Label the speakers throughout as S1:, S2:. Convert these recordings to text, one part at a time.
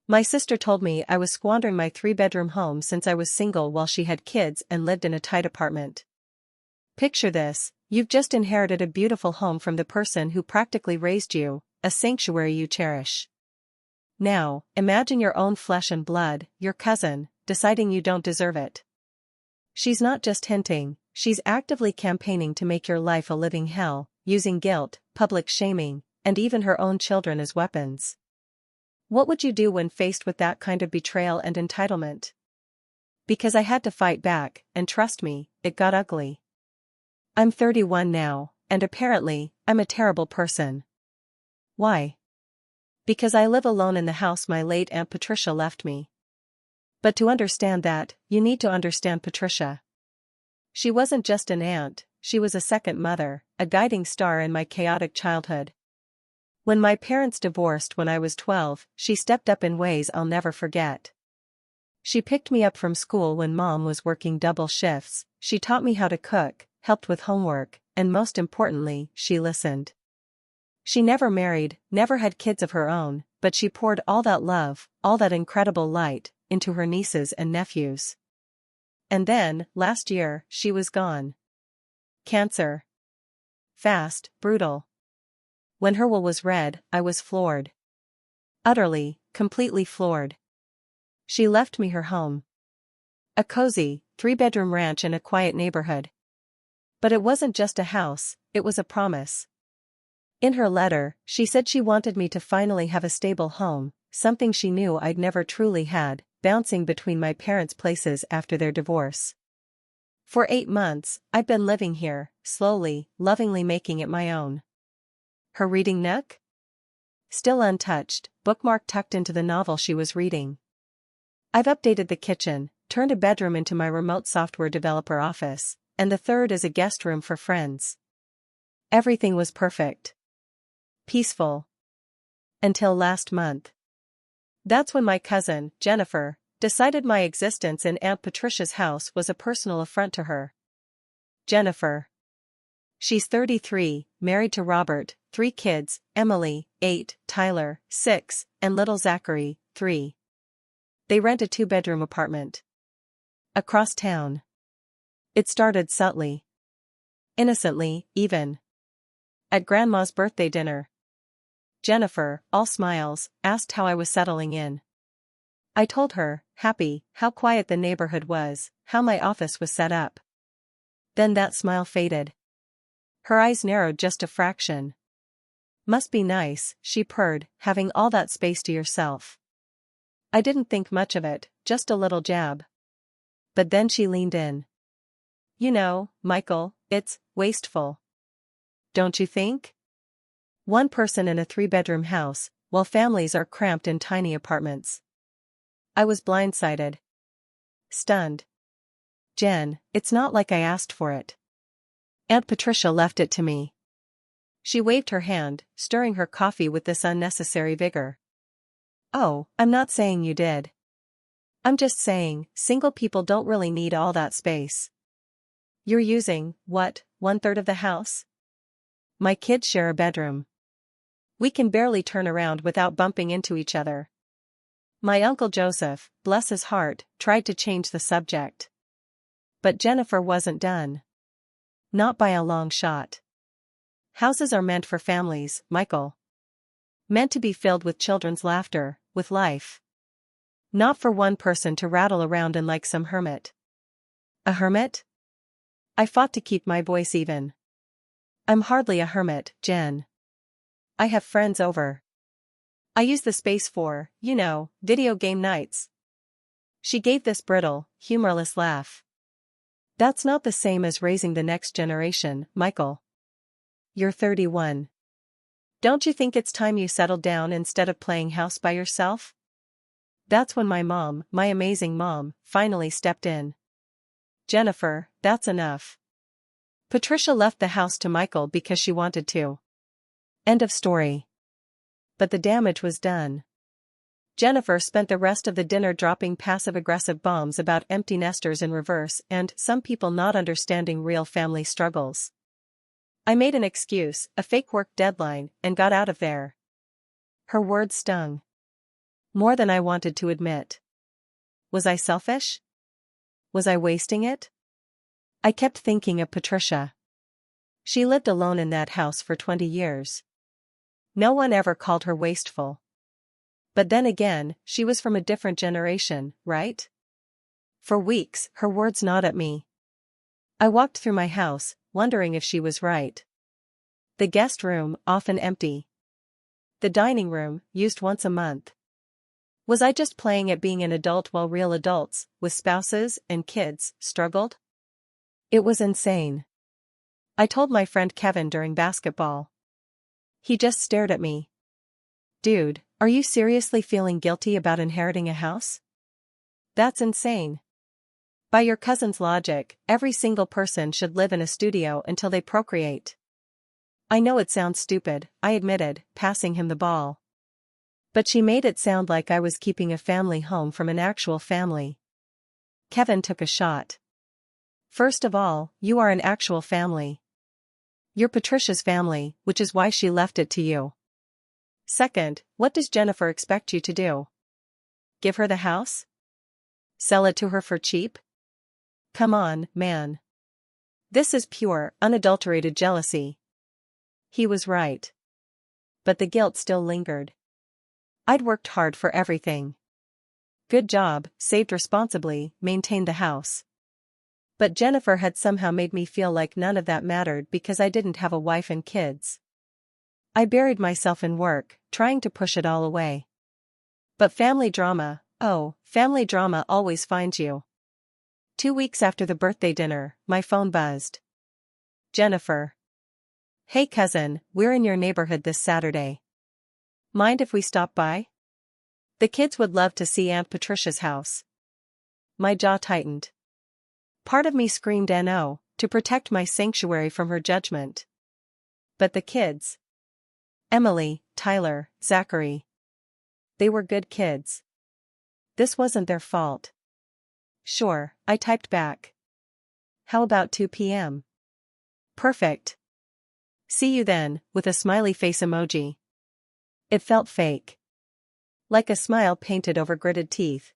S1: My sister told me I was squandering my three-bedroom home since I was single while she had kids and lived in a tight apartment. Picture this, you've just inherited a beautiful home from the person who practically raised you, a sanctuary you cherish. Now, imagine your own flesh and blood, your cousin, deciding you don't deserve it. She's not just hinting, she's actively campaigning to make your life a living hell, using guilt, public shaming, and even her own children as weapons. What would you do when faced with that kind of betrayal and entitlement? Because I had to fight back, and trust me, it got ugly. I'm 31 now, and apparently, I'm a terrible person. Why? Because I live alone in the house my late Aunt Patricia left me. But to understand that, you need to understand Patricia. She wasn't just an aunt, she was a second mother, a guiding star in my chaotic childhood. When my parents divorced when I was 12, she stepped up in ways I'll never forget. She picked me up from school when Mom was working double shifts, she taught me how to cook, helped with homework, and most importantly, she listened. She never married, never had kids of her own, but she poured all that love, all that incredible light, into her nieces and nephews. And then, last year, she was gone. Cancer. Fast, brutal. When her will was read, I was floored. Utterly, completely floored. She left me her home. A cozy, three-bedroom ranch in a quiet neighborhood. But it wasn't just a house, it was a promise. In her letter, she said she wanted me to finally have a stable home, something she knew I'd never truly had, bouncing between my parents' places after their divorce. For 8 months, I'd been living here, slowly, lovingly making it my own. Her reading nook? Still untouched, bookmark tucked into the novel she was reading. I've updated the kitchen, turned a bedroom into my remote software developer office, and the third is a guest room for friends. Everything was perfect. Peaceful. Until last month. That's when my cousin, Jennifer, decided my existence in Aunt Patricia's house was a personal affront to her. Jennifer. She's 33, married to Robert, 3 kids, Emily, 8, Tyler, 6, and little Zachary, 3. They rent a 2-bedroom apartment. Across town. It started subtly. Innocently, even. At Grandma's birthday dinner. Jennifer, all smiles, asked how I was settling in. I told her, happy, how quiet the neighborhood was, how my office was set up. Then that smile faded. Her eyes narrowed just a fraction. Must be nice, she purred, having all that space to yourself. I didn't think much of it, just a little jab. But then she leaned in. You know, Michael, it's wasteful. Don't you think? One person in a 3-bedroom house, while families are cramped in tiny apartments. I was blindsided. Stunned. Jen, it's not like I asked for it. Aunt Patricia left it to me. She waved her hand, stirring her coffee with this unnecessary vigor. Oh, I'm not saying you did. I'm just saying, single people don't really need all that space. You're using, what, 1/3 of the house? My kids share a bedroom. We can barely turn around without bumping into each other. My Uncle Joseph, bless his heart, tried to change the subject. But Jennifer wasn't done. Not by a long shot. Houses are meant for families, Michael. Meant to be filled with children's laughter, with life. Not for one person to rattle around in like some hermit. A hermit? I fought to keep my voice even. I'm hardly a hermit, Jen. I have friends over. I use the space for, video game nights. She gave this brittle, humorless laugh. That's not the same as raising the next generation, Michael. You're 31. Don't you think it's time you settled down instead of playing house by yourself? That's when my mom, my amazing mom, finally stepped in. Jennifer, that's enough. Patricia left the house to Michael because she wanted to. End of story. But the damage was done. Jennifer spent the rest of the dinner dropping passive-aggressive bombs about empty nesters in reverse and some people not understanding real family struggles. I made an excuse, a fake work deadline, and got out of there. Her words stung. More than I wanted to admit. Was I selfish? Was I wasting it? I kept thinking of Patricia. She lived alone in that house for 20 years. No one ever called her wasteful. But then again, she was from a different generation, right? For weeks, her words gnawed at me. I walked through my house, wondering if she was right. The guest room, often empty. The dining room, used once a month. Was I just playing at being an adult while real adults, with spouses and kids, struggled? It was insane. I told my friend Kevin during basketball. He just stared at me. Dude, are you seriously feeling guilty about inheriting a house? That's insane. By your cousin's logic, every single person should live in a studio until they procreate. I know it sounds stupid, I admitted, passing him the ball. But she made it sound like I was keeping a family home from an actual family. Kevin took a shot. First of all, you are an actual family. You're Patricia's family, which is why she left it to you. Second, what does Jennifer expect you to do? Give her the house? Sell it to her for cheap? Come on, man. This is pure, unadulterated jealousy. He was right. But the guilt still lingered. I'd worked hard for everything. Good job, saved responsibly, maintained the house. But Jennifer had somehow made me feel like none of that mattered because I didn't have a wife and kids. I buried myself in work, trying to push it all away. But family drama, oh, family drama always finds you. 2 weeks after the birthday dinner, my phone buzzed. Jennifer. Hey cousin, we're in your neighborhood this Saturday. Mind if we stop by? The kids would love to see Aunt Patricia's house. My jaw tightened. Part of me screamed no, to protect my sanctuary from her judgment. But the kids. Emily, Tyler, Zachary. They were good kids. This wasn't their fault. Sure, I typed back. How about 2 p.m.? Perfect. See you then, with a smiley face emoji. It felt fake. Like a smile painted over gritted teeth.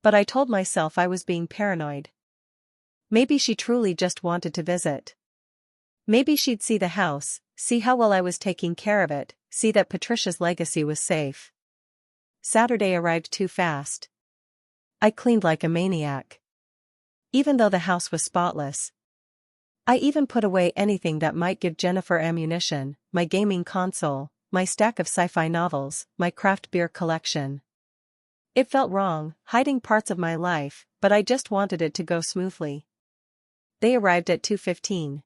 S1: But I told myself I was being paranoid. Maybe she truly just wanted to visit. Maybe she'd see the house, see how well I was taking care of it, see that Patricia's legacy was safe. Saturday arrived too fast. I cleaned like a maniac. Even though the house was spotless. I even put away anything that might give Jennifer ammunition, my gaming console, my stack of sci-fi novels, my craft beer collection. It felt wrong, hiding parts of my life, but I just wanted it to go smoothly. They arrived at 2:15.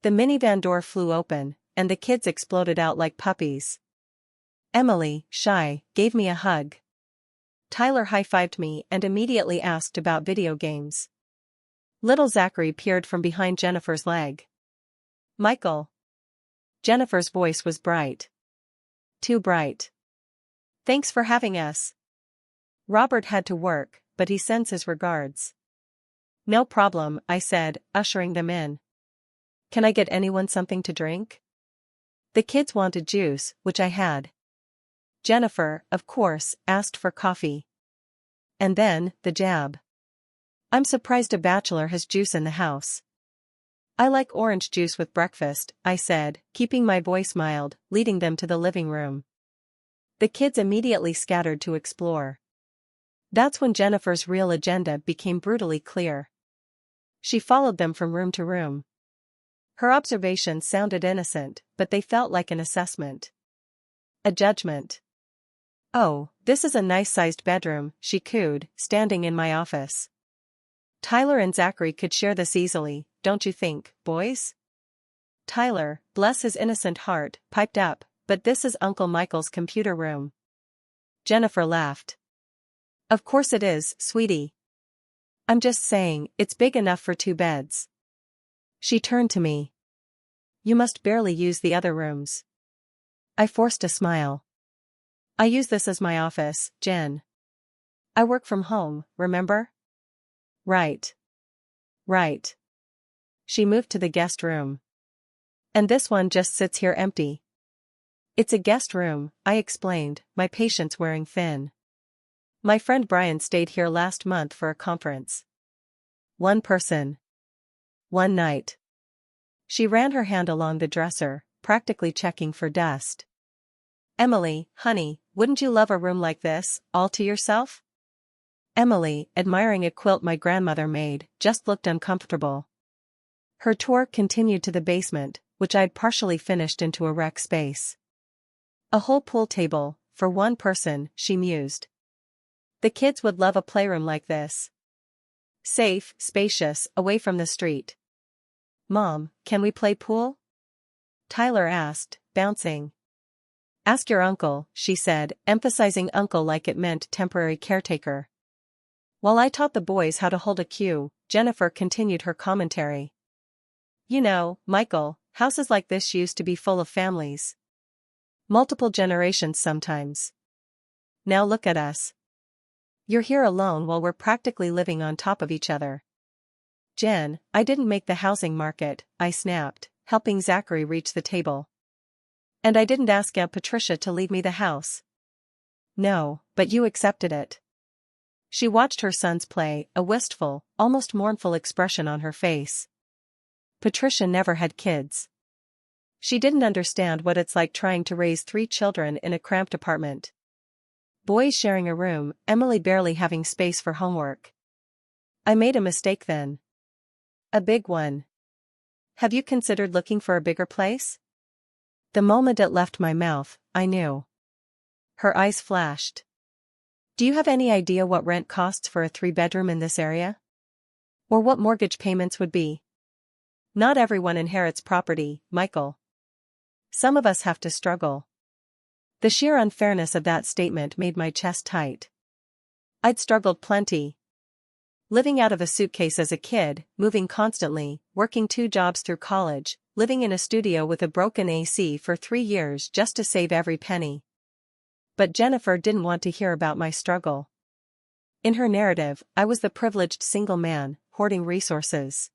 S1: The minivan door flew open, and the kids exploded out like puppies. Emily, shy, gave me a hug. Tyler high-fived me and immediately asked about video games. Little Zachary peered from behind Jennifer's leg. Michael. Jennifer's voice was bright. Too bright. Thanks for having us. Robert had to work, but he sends his regards. No problem, I said, ushering them in. Can I get anyone something to drink? The kids wanted juice, which I had. Jennifer, of course, asked for coffee. And then, the jab. I'm surprised a bachelor has juice in the house. I like orange juice with breakfast, I said, keeping my voice mild, leading them to the living room. The kids immediately scattered to explore. That's when Jennifer's real agenda became brutally clear. She followed them from room to room. Her observations sounded innocent, but they felt like an assessment. A judgment. Oh, this is a nice-sized bedroom, she cooed, standing in my office. Tyler and Zachary could share this easily, don't you think, boys? Tyler, bless his innocent heart, piped up, but this is Uncle Michael's computer room. Jennifer laughed. Of course it is, sweetie. I'm just saying, it's big enough for 2 beds. She turned to me. You must barely use the other rooms. I forced a smile. I use this as my office, Jen. I work from home, remember? Right. Right. She moved to the guest room. And this one just sits here empty. It's a guest room, I explained, my patience wearing thin. My friend Brian stayed here last month for a conference. One person. One night. She ran her hand along the dresser, practically checking for dust. Emily, honey, wouldn't you love a room like this, all to yourself? Emily, admiring a quilt my grandmother made, just looked uncomfortable. Her tour continued to the basement, which I'd partially finished into a rec space. A whole pool table, for one person, she mused. The kids would love a playroom like this. Safe, spacious, away from the street. Mom, can we play pool? Tyler asked, bouncing. Ask your uncle, she said, emphasizing uncle like it meant temporary caretaker. While I taught the boys how to hold a cue, Jennifer continued her commentary. You know, Michael, houses like this used to be full of families. Multiple generations sometimes. Now look at us. You're here alone while we're practically living on top of each other. Jen, I didn't make the housing market, I snapped, helping Zachary reach the table. And I didn't ask Aunt Patricia to leave me the house. No, but you accepted it. She watched her sons play, a wistful, almost mournful expression on her face. Patricia never had kids. She didn't understand what it's like trying to raise 3 children in a cramped apartment. Boys sharing a room, Emily barely having space for homework. I made a mistake then. A big one. Have you considered looking for a bigger place? The moment it left my mouth, I knew. Her eyes flashed. Do you have any idea what rent costs for a 3-bedroom in this area? Or what mortgage payments would be? Not everyone inherits property, Michael. Some of us have to struggle. The sheer unfairness of that statement made my chest tight. I'd struggled plenty. Living out of a suitcase as a kid, moving constantly, working 2 jobs through college, living in a studio with a broken AC for 3 years just to save every penny. But Jennifer didn't want to hear about my struggle. In her narrative, I was the privileged single man, hoarding resources.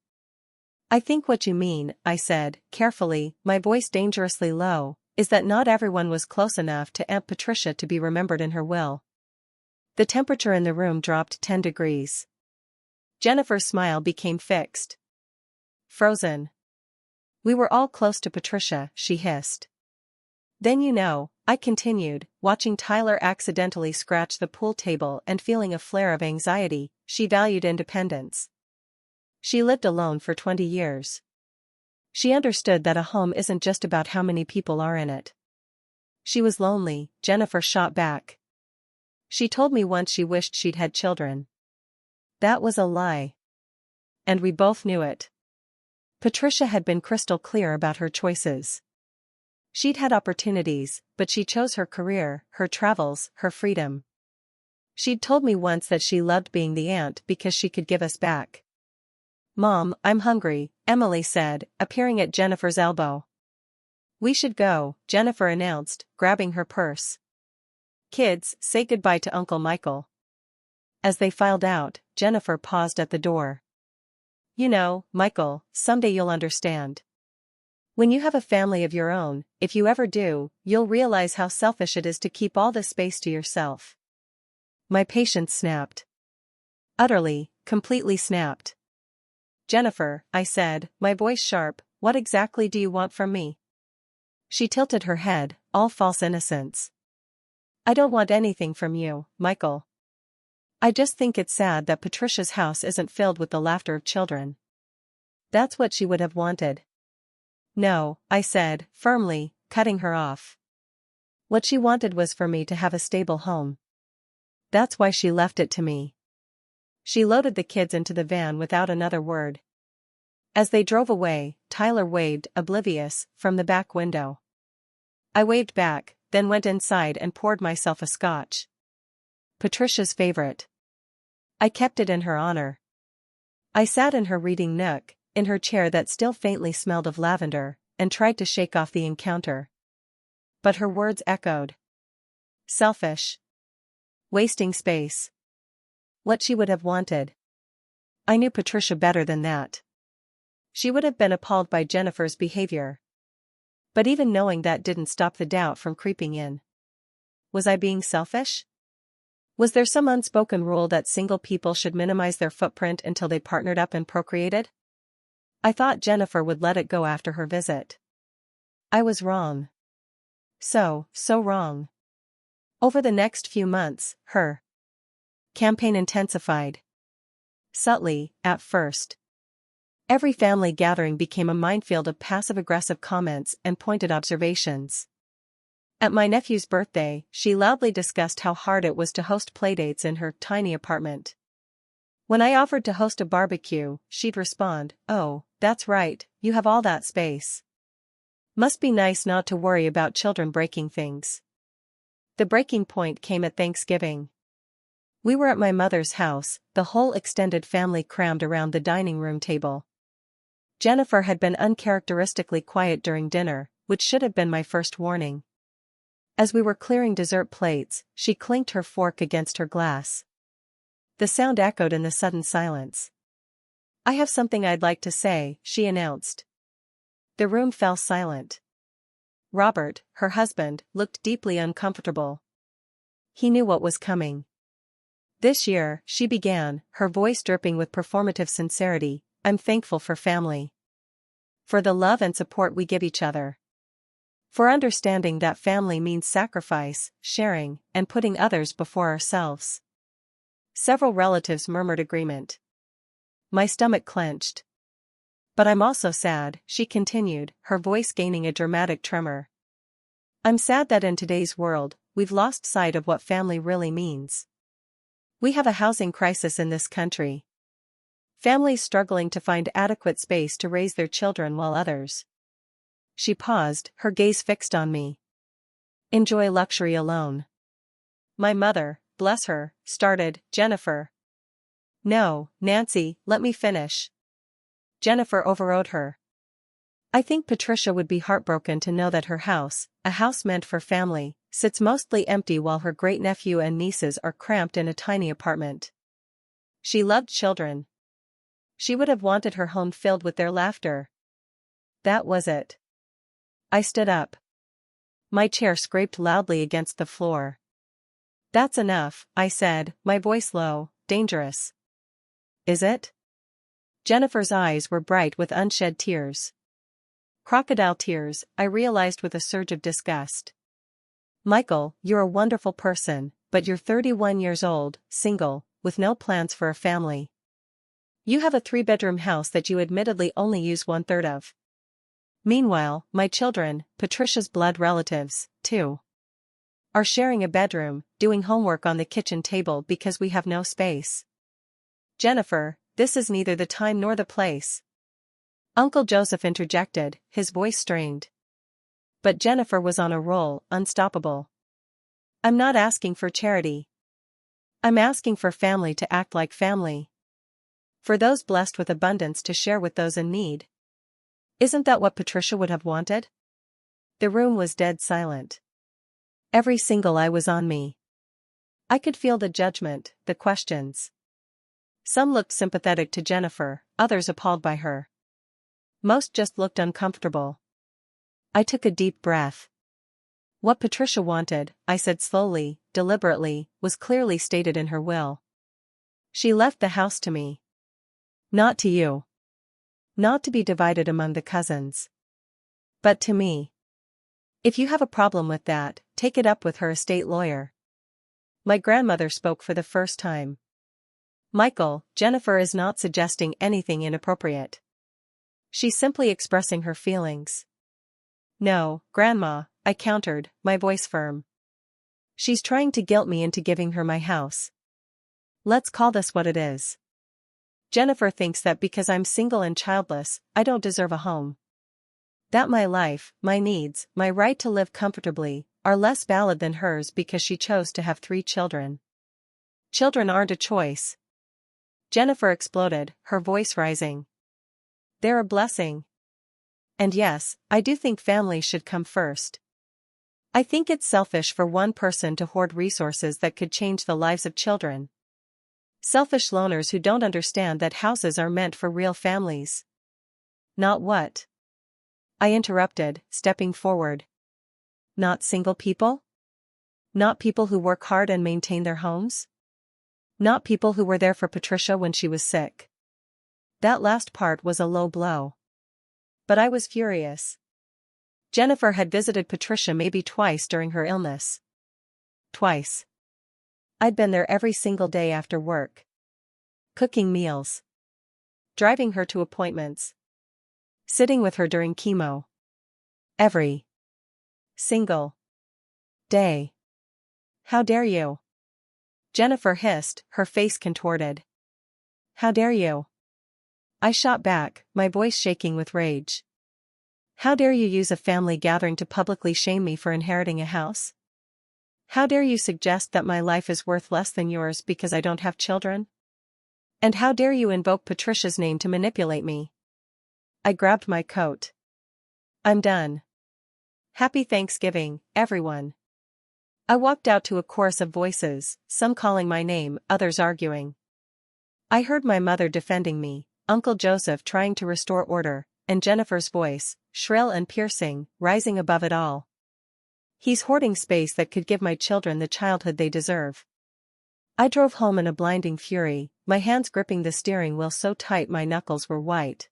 S1: I think what you mean, I said, carefully, my voice dangerously low, is that not everyone was close enough to Aunt Patricia to be remembered in her will. The temperature in the room dropped 10 degrees. Jennifer's smile became fixed. Frozen. We were all close to Patricia, she hissed. Then you know, I continued, watching Tyler accidentally scratch the pool table and feeling a flare of anxiety, she valued independence. She lived alone for 20 years. She understood that a home isn't just about how many people are in it. She was lonely, Jennifer shot back. She told me once she wished she'd had children. That was a lie. And we both knew it. Patricia had been crystal clear about her choices. She'd had opportunities, but she chose her career, her travels, her freedom. She'd told me once that she loved being the aunt because she could give us back. Mom, I'm hungry, Emily said, appearing at Jennifer's elbow. We should go, Jennifer announced, grabbing her purse. Kids, say goodbye to Uncle Michael. As they filed out, Jennifer paused at the door. You know, Michael, someday you'll understand. When you have a family of your own, if you ever do, you'll realize how selfish it is to keep all the space to yourself. My patience snapped. Utterly, completely snapped. Jennifer, I said, my voice sharp, what exactly do you want from me? She tilted her head, all false innocence. I don't want anything from you, Michael. I just think it's sad that Patricia's house isn't filled with the laughter of children. That's what she would have wanted. No, I said, firmly, cutting her off. What she wanted was for me to have a stable home. That's why she left it to me. She loaded the kids into the van without another word. As they drove away, Tyler waved, oblivious, from the back window. I waved back, then went inside and poured myself a scotch. Patricia's favorite. I kept it in her honor. I sat in her reading nook, in her chair that still faintly smelled of lavender, and tried to shake off the encounter. But her words echoed. Selfish. Wasting space. What she would have wanted. I knew Patricia better than that. She would have been appalled by Jennifer's behavior. But even knowing that didn't stop the doubt from creeping in. Was I being selfish? Was there some unspoken rule that single people should minimize their footprint until they partnered up and procreated? I thought Jennifer would let it go after her visit. I was wrong. So wrong. Over the next few months, her campaign intensified. Subtly, at first. Every family gathering became a minefield of passive-aggressive comments and pointed observations. At my nephew's birthday, she loudly discussed how hard it was to host playdates in her tiny apartment. When I offered to host a barbecue, she'd respond, "Oh, that's right, you have all that space. Must be nice not to worry about children breaking things." The breaking point came at Thanksgiving. We were at my mother's house, the whole extended family crammed around the dining room table. Jennifer had been uncharacteristically quiet during dinner, which should have been my first warning. As we were clearing dessert plates, she clinked her fork against her glass. The sound echoed in the sudden silence. "I have something I'd like to say," she announced. The room fell silent. Robert, her husband, looked deeply uncomfortable. He knew what was coming. "This year," she began, her voice dripping with performative sincerity, "I'm thankful for family. For the love and support we give each other. For understanding that family means sacrifice, sharing, and putting others before ourselves." Several relatives murmured agreement. My stomach clenched. "But I'm also sad," she continued, her voice gaining a dramatic tremor. "I'm sad that in today's world, we've lost sight of what family really means. We have a housing crisis in this country. Families struggling to find adequate space to raise their children while others—" She paused, her gaze fixed on me. "Enjoy luxury alone." "My mother, bless her," started Jennifer. "No, Nancy, let me finish." Jennifer overrode her. "I think Patricia would be heartbroken to know that her house, a house meant for family, sits mostly empty while her great-nephew and nieces are cramped in a tiny apartment. She loved children. She would have wanted her home filled with their laughter. That was it." I stood up. My chair scraped loudly against the floor. "That's enough," I said, my voice low. "Dangerous." "Is it?" Jennifer's eyes were bright with unshed tears. Crocodile tears, I realized with a surge of disgust. "Michael, you're a wonderful person, but you're 31 years old, single, with no plans for a family. You have a 3-bedroom house that you admittedly only use 1/3 of. Meanwhile, my children, Patricia's blood relatives, too, are sharing a bedroom, doing homework on the kitchen table because we have no space. Jennifer, this is neither the time nor the place." Uncle Joseph interjected, his voice strained. But Jennifer was on a roll, unstoppable. "I'm not asking for charity. I'm asking for family to act like family. For those blessed with abundance to share with those in need. Isn't that what Patricia would have wanted?" The room was dead silent. Every single eye was on me. I could feel the judgment, the questions. Some looked sympathetic to Jennifer, others appalled by her. Most just looked uncomfortable. I took a deep breath. "What Patricia wanted," I said slowly, deliberately, "was clearly stated in her will. She left the house to me. Not to you. Not to be divided among the cousins. But to me. If you have a problem with that, take it up with her estate lawyer." My grandmother spoke for the first time. "Michael, Jennifer is not suggesting anything inappropriate. She's simply expressing her feelings." "No, Grandma," I countered, my voice firm. "She's trying to guilt me into giving her my house. Let's call this what it is. Jennifer thinks that because I'm single and childless, I don't deserve a home. That my life, my needs, my right to live comfortably, are less valid than hers because she chose to have 3 children. Children aren't a choice." Jennifer exploded, her voice rising. "They're a blessing. And yes, I do think family should come first. I think it's selfish for one person to hoard resources that could change the lives of children. Selfish loners who don't understand that houses are meant for real families. Not what I interrupted, stepping forward. Not single people? Not people who work hard and maintain their homes? Not people who were there for Patricia when she was sick? That last part was a low blow. But I was furious. Jennifer had visited Patricia maybe twice during her illness. Twice. I'd been there every single day after work. Cooking meals. Driving her to appointments. Sitting with her during chemo. Every single day. How dare you? Jennifer hissed, her face contorted. How dare you? I shot back, my voice shaking with rage. How dare you use a family gathering to publicly shame me for inheriting a house? How dare you suggest that my life is worth less than yours because I don't have children? And how dare you invoke Patricia's name to manipulate me? I grabbed my coat. I'm done. Happy Thanksgiving, everyone. I walked out to a chorus of voices, some calling my name, others arguing. I heard my mother defending me, Uncle Joseph trying to restore order, and Jennifer's voice, shrill and piercing, rising above it all. He's hoarding space that could give my children the childhood they deserve. I drove home in a blinding fury, my hands gripping the steering wheel so tight my knuckles were white.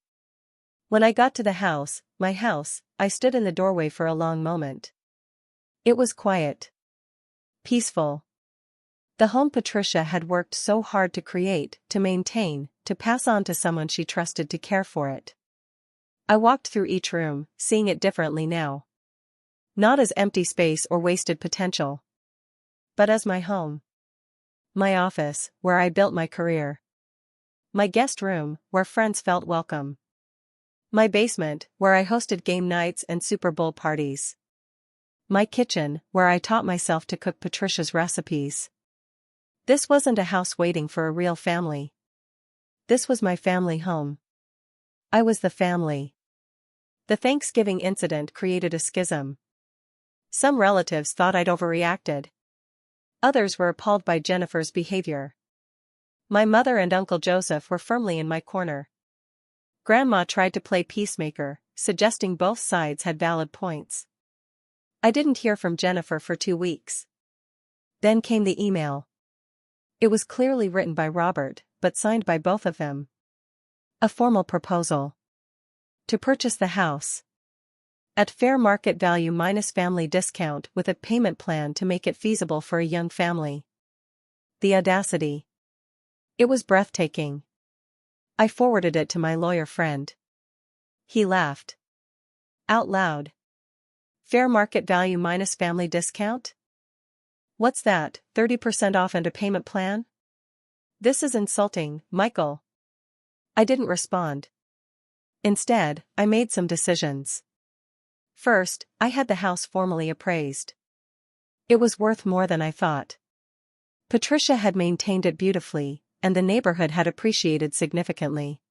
S1: When I got to the house, my house, I stood in the doorway for a long moment. It was quiet. Peaceful. The home Patricia had worked so hard to create, to maintain, to pass on to someone she trusted to care for it. I walked through each room, seeing it differently now. Not as empty space or wasted potential. But as my home. My office, where I built my career. My guest room, where friends felt welcome. My basement, where I hosted game nights and Super Bowl parties. My kitchen, where I taught myself to cook Patricia's recipes. This wasn't a house waiting for a real family. This was my family home. I was the family. The Thanksgiving incident created a schism. Some relatives thought I'd overreacted. Others were appalled by Jennifer's behavior. My mother and Uncle Joseph were firmly in my corner. Grandma tried to play peacemaker, suggesting both sides had valid points. I didn't hear from Jennifer for 2 weeks. Then came the email. It was clearly written by Robert, but signed by both of them. A formal proposal. To purchase the house. At fair market value minus family discount with a payment plan to make it feasible for a young family. The audacity. It was breathtaking. I forwarded it to my lawyer friend. He laughed. Out loud. Fair market value minus family discount? What's that, 30% off and a payment plan? This is insulting, Michael. I didn't respond. Instead, I made some decisions. First, I had the house formally appraised. It was worth more than I thought. Patricia had maintained it beautifully, and the neighborhood had appreciated significantly.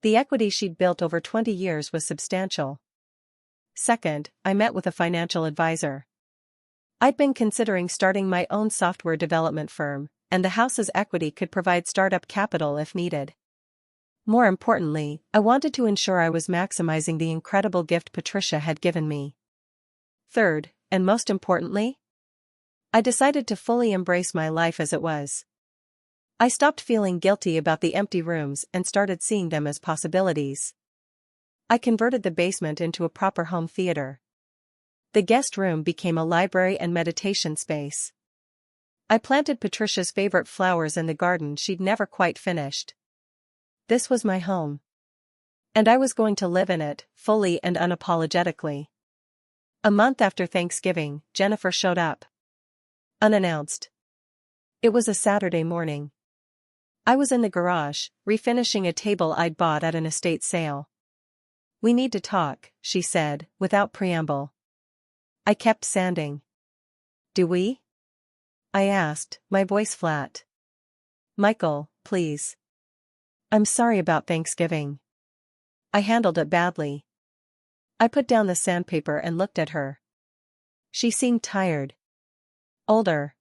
S1: The equity she'd built over 20 years was substantial. Second, I met with a financial advisor. I'd been considering starting my own software development firm, and the house's equity could provide startup capital if needed. More importantly, I wanted to ensure I was maximizing the incredible gift Patricia had given me. Third, and most importantly, I decided to fully embrace my life as it was. I stopped feeling guilty about the empty rooms and started seeing them as possibilities. I converted the basement into a proper home theater. The guest room became a library and meditation space. I planted Patricia's favorite flowers in the garden she'd never quite finished. This was my home. And I was going to live in it, fully and unapologetically. A month after Thanksgiving, Jennifer showed up. Unannounced. It was a Saturday morning. I was in the garage, refinishing a table I'd bought at an estate sale. We need to talk, she said, without preamble. I kept sanding. Do we? I asked, my voice flat. Michael, please. I'm sorry about Thanksgiving. I handled it badly. I put down the sandpaper and looked at her. She seemed tired. Older.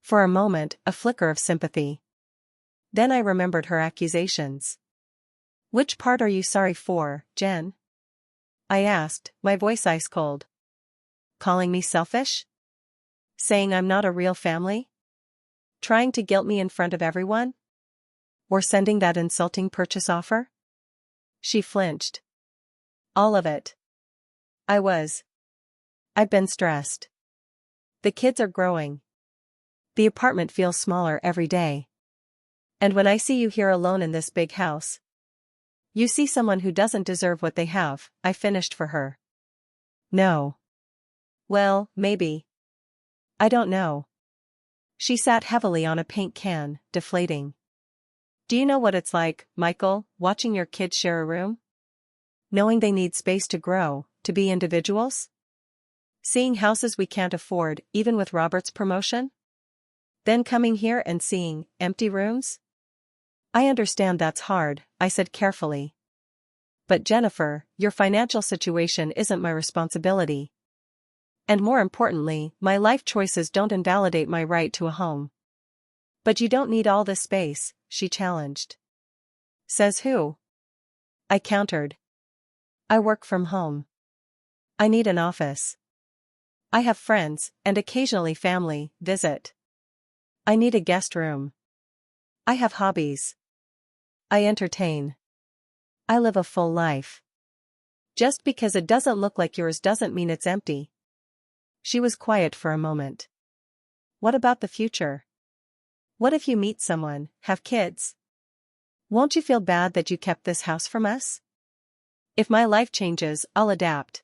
S1: For a moment, a flicker of sympathy. Then I remembered her accusations. Which part are you sorry for, Jen? I asked, my voice ice cold. Calling me selfish? Saying I'm not a real family? Trying to guilt me in front of everyone? Or sending that insulting purchase offer? She flinched. All of it. I've been stressed. The kids are growing. The apartment feels smaller every day. And when I see you here alone in this big house, you see someone who doesn't deserve what they have, I finished for her. No. Well, maybe. I don't know. She sat heavily on a paint can, deflating. Do you know what it's like, Michael, watching your kids share a room? Knowing they need space to grow, to be individuals? Seeing houses we can't afford, even with Robert's promotion? Then coming here and seeing empty rooms? I understand that's hard, I said carefully. But Jennifer, your financial situation isn't my responsibility. And more importantly, my life choices don't invalidate my right to a home. But you don't need all this space, she challenged. Says who? I countered. I work from home. I need an office. I have friends, and occasionally family, visit. I need a guest room. I have hobbies. I entertain. I live a full life. Just because it doesn't look like yours doesn't mean it's empty. She was quiet for a moment. What about the future? What if you meet someone, have kids? Won't you feel bad that you kept this house from us? If my life changes, I'll adapt.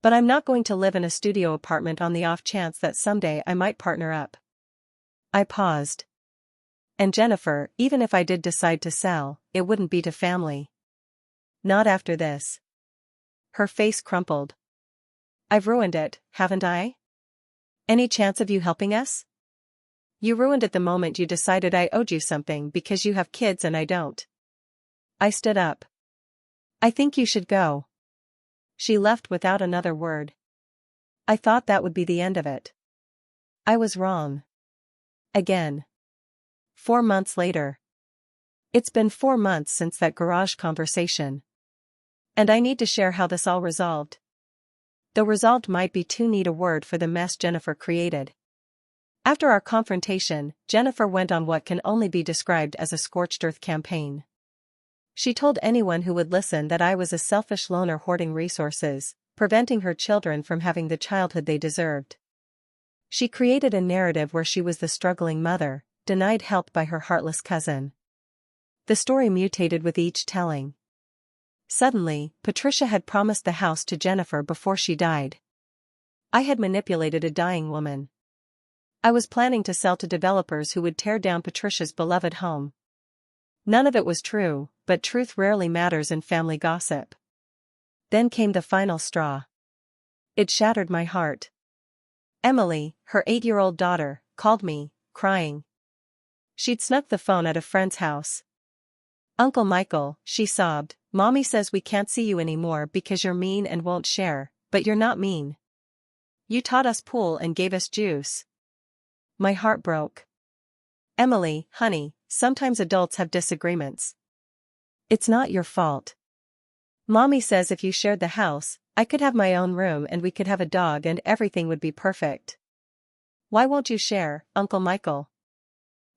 S1: But I'm not going to live in a studio apartment on the off chance that someday I might partner up. I paused. And Jennifer, even if I did decide to sell, it wouldn't be to family. Not after this. Her face crumpled. I've ruined it, haven't I? Any chance of you helping us? You ruined it the moment you decided I owed you something because you have kids and I don't. I stood up. I think you should go. She left without another word. I thought that would be the end of it. I was wrong. Again. 4 months later. It's been 4 months since that garage conversation. And I need to share how this all resolved. Though resolved might be too neat a word for the mess Jennifer created. After our confrontation, Jennifer went on what can only be described as a scorched earth campaign. She told anyone who would listen that I was a selfish loner hoarding resources, preventing her children from having the childhood they deserved. She created a narrative where she was the struggling mother, denied help by her heartless cousin. The story mutated with each telling. Suddenly, Patricia had promised the house to Jennifer before she died. I had manipulated a dying woman. I was planning to sell to developers who would tear down Patricia's beloved home. None of it was true, but truth rarely matters in family gossip. Then came the final straw. It shattered my heart. Emily, her 8-year-old daughter, called me, crying. She'd snuck the phone at a friend's house. Uncle Michael, she sobbed, Mommy says we can't see you anymore because you're mean and won't share, but you're not mean. You taught us pool and gave us juice. My heart broke. Emily, honey, sometimes adults have disagreements. It's not your fault. Mommy says if you shared the house, I could have my own room and we could have a dog and everything would be perfect. Why won't you share, Uncle Michael?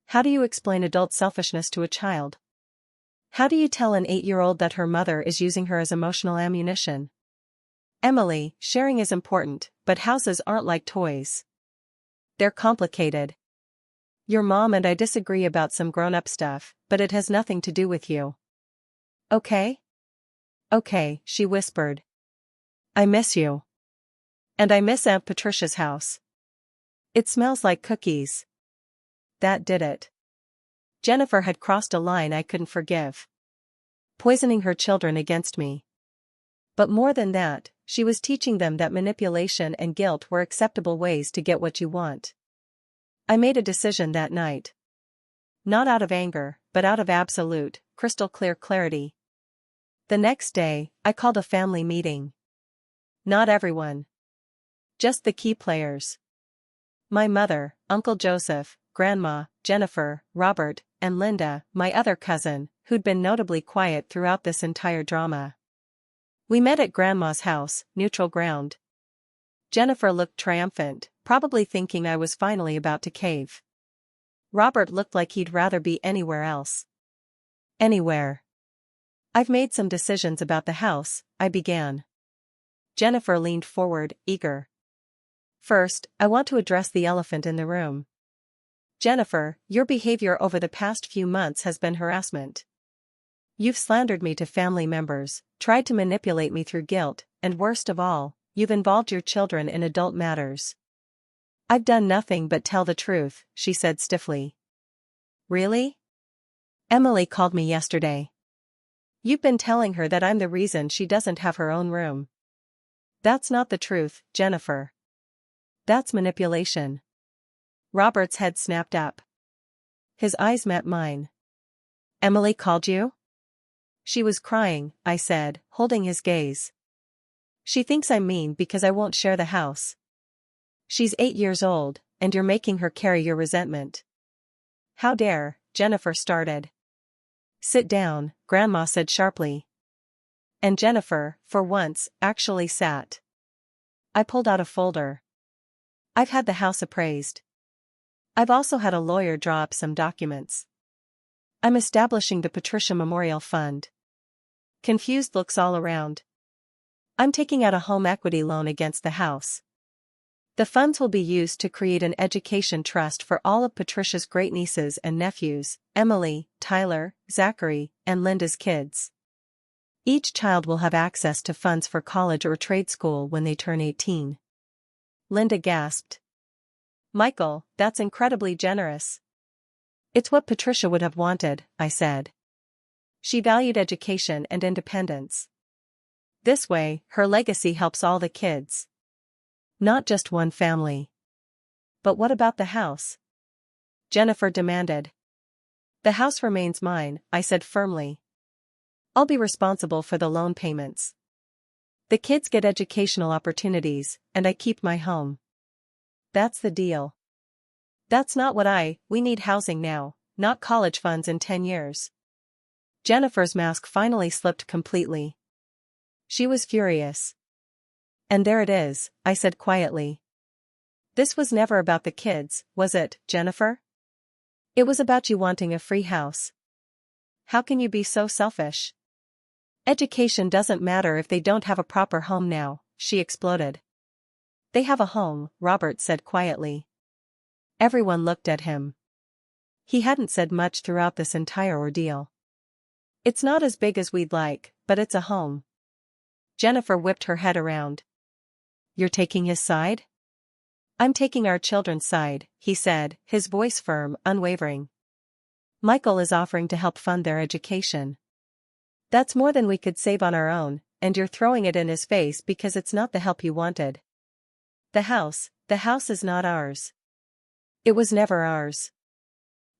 S1: How do you explain adult selfishness to a child? How do you tell an 8-year-old that her mother is using her as emotional ammunition? Emily, sharing is important, but houses aren't like toys. They're complicated. Your mom and I disagree about some grown-up stuff, but it has nothing to do with you. Okay? Okay, she whispered. I miss you. And I miss Aunt Patricia's house. It smells like cookies. That did it. Jennifer had crossed a line I couldn't forgive. Poisoning her children against me. But more than that, she was teaching them that manipulation and guilt were acceptable ways to get what you want. I made a decision that night. Not out of anger, but out of absolute, crystal clear clarity. The next day, I called a family meeting. Not everyone. Just the key players. My mother, Uncle Joseph, Grandma, Jennifer, Robert, and Linda, my other cousin, who'd been notably quiet throughout this entire drama. We met at Grandma's house, neutral ground. Jennifer looked triumphant, probably thinking I was finally about to cave. Robert looked like he'd rather be anywhere else. Anywhere. I've made some decisions about the house, I began. Jennifer leaned forward, eager. First, I want to address the elephant in the room. Jennifer, your behavior over the past few months has been harassment. You've slandered me to family members, tried to manipulate me through guilt, and worst of all, you've involved your children in adult matters. I've done nothing but tell the truth, she said stiffly. Really? Emily called me yesterday. You've been telling her that I'm the reason she doesn't have her own room. That's not the truth, Jennifer. That's manipulation. Robert's head snapped up. His eyes met mine. Emily called you? She was crying, I said, holding his gaze. She thinks I'm mean because I won't share the house. She's 8 years old, and you're making her carry your resentment. How dare, Jennifer started. Sit down, Grandma said sharply. And Jennifer, for once, actually sat. I pulled out a folder. I've had the house appraised. I've also had a lawyer draw up some documents. I'm establishing the Patricia Memorial Fund. Confused looks all around. I'm taking out a home equity loan against the house. The funds will be used to create an education trust for all of Patricia's great-nieces and nephews, Emily, Tyler, Zachary, and Linda's kids. Each child will have access to funds for college or trade school when they turn 18. Linda gasped. Michael, that's incredibly generous. It's what Patricia would have wanted, I said. She valued education and independence. This way, her legacy helps all the kids. Not just one family. But what about the house? Jennifer demanded. The house remains mine, I said firmly. I'll be responsible for the loan payments. The kids get educational opportunities, and I keep my home. That's the deal. That's not what we need housing now, not college funds in 10 years. Jennifer's mask finally slipped completely. She was furious. And there it is, I said quietly. This was never about the kids, was it, Jennifer? It was about you wanting a free house. How can you be so selfish? Education doesn't matter if they don't have a proper home now, she exploded. They have a home, Robert said quietly. Everyone looked at him. He hadn't said much throughout this entire ordeal. It's not as big as we'd like, but it's a home. Jennifer whipped her head around. You're taking his side? I'm taking our children's side, he said, his voice firm, unwavering. Michael is offering to help fund their education. That's more than we could save on our own, and you're throwing it in his face because it's not the help you wanted. The house is not ours. It was never ours.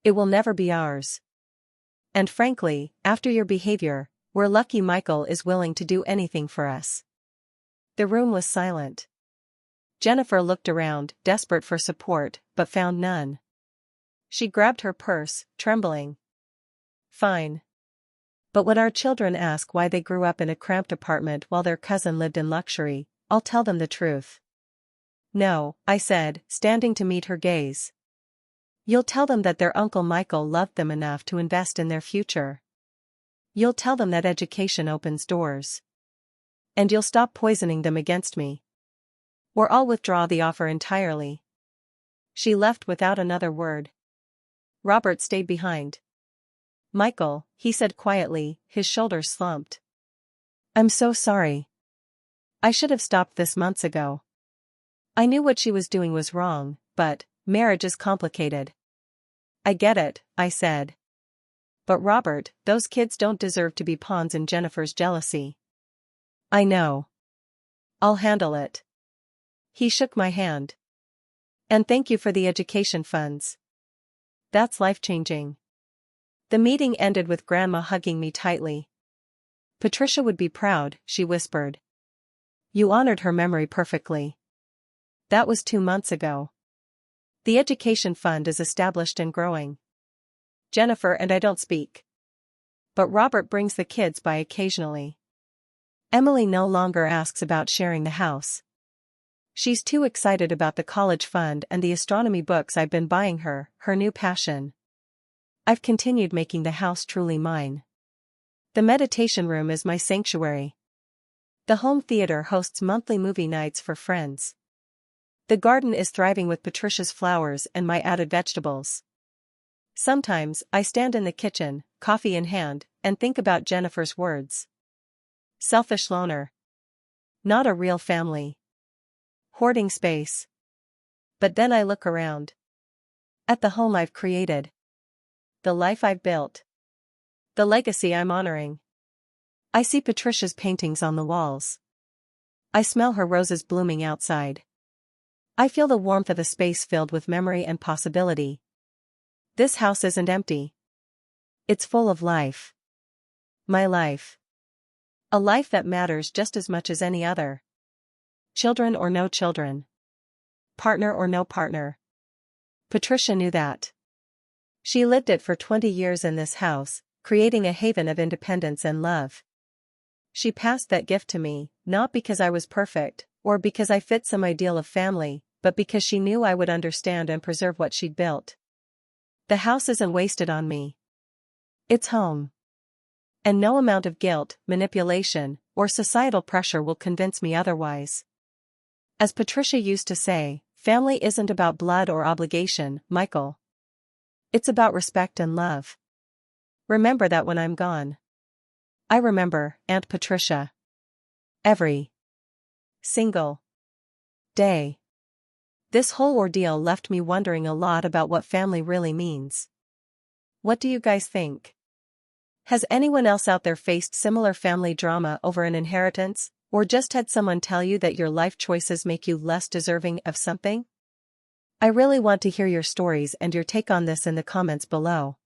S1: It will never be ours. And frankly, after your behavior, we're lucky Michael is willing to do anything for us. The room was silent. Jennifer looked around, desperate for support, but found none. She grabbed her purse, trembling. Fine. But when our children ask why they grew up in a cramped apartment while their cousin lived in luxury, I'll tell them the truth. No, I said, standing to meet her gaze. You'll tell them that their Uncle Michael loved them enough to invest in their future. You'll tell them that education opens doors. And you'll stop poisoning them against me. Or I'll withdraw the offer entirely. She left without another word. Robert stayed behind. Michael, he said quietly, his shoulders slumped. I'm so sorry. I should have stopped this months ago. I knew what she was doing was wrong, but marriage is complicated. I get it, I said. But Robert, those kids don't deserve to be pawns in Jennifer's jealousy. I know. I'll handle it. He shook my hand. And thank you for the education funds. That's life-changing. The meeting ended with Grandma hugging me tightly. Patricia would be proud, she whispered. You honored her memory perfectly. That was 2 months ago. The education fund is established and growing. Jennifer and I don't speak. But Robert brings the kids by occasionally. Emily no longer asks about sharing the house. She's too excited about the college fund and the astronomy books I've been buying her, her new passion. I've continued making the house truly mine. The meditation room is my sanctuary. The home theater hosts monthly movie nights for friends. The garden is thriving with Patricia's flowers and my added vegetables. Sometimes, I stand in the kitchen, coffee in hand, and think about Jennifer's words. Selfish loner. Not a real family. Hoarding space. But then I look around. At the home I've created. The life I've built. The legacy I'm honoring. I see Patricia's paintings on the walls. I smell her roses blooming outside. I feel the warmth of a space filled with memory and possibility. This house isn't empty. It's full of life. My life. A life that matters just as much as any other. Children or no children. Partner or no partner. Patricia knew that. She lived it for 20 years in this house, creating a haven of independence and love. She passed that gift to me, not because I was perfect, or because I fit some ideal of family, but because she knew I would understand and preserve what she'd built. The house isn't wasted on me. It's home. And no amount of guilt, manipulation, or societal pressure will convince me otherwise. As Patricia used to say, family isn't about blood or obligation, Michael. It's about respect and love. Remember that when I'm gone. I remember, Aunt Patricia. Every single day. This whole ordeal left me wondering a lot about what family really means. What do you guys think? Has anyone else out there faced similar family drama over an inheritance, or just had someone tell you that your life choices make you less deserving of something? I really want to hear your stories and your take on this in the comments below.